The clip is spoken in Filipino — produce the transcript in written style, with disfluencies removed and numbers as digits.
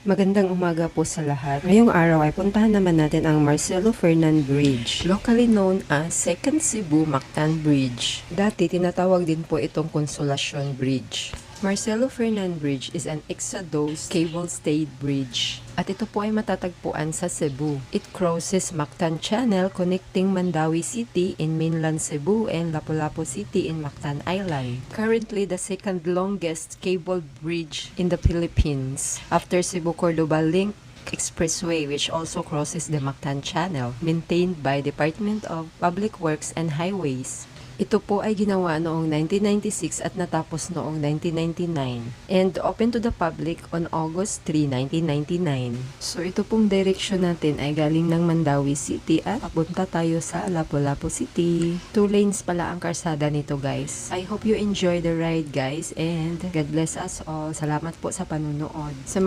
Magandang umaga po sa lahat. Ngayong araw ay puntahan naman natin ang Marcelo Fernan Bridge, locally known as Second Cebu Mactan Bridge. Dati tinatawag din po itong Consolacion Bridge. Marcelo Fernan Bridge is an Exodus cable-stayed bridge. At ito po ay matatagpuan sa Cebu. It crosses Mactan Channel connecting Mandawi City in mainland Cebu and Lapu-Lapu City in Mactan Island. Currently the second longest cable bridge in the Philippines after Cebu-Cordoba Link Expressway, which also crosses the Mactan Channel, maintained by Department of Public Works and Highways. Ito po ay ginawa noong 1996 at natapos noong 1999 and open to the public on August 3, 1999. So ito pong direction natin ay galing ng Mandawi City at papunta tayo sa Lapu-Lapu City. 2 lanes pala ang karsada nito, guys. I hope you enjoy the ride, guys, and God bless us all. Salamat po sa panunood. Sa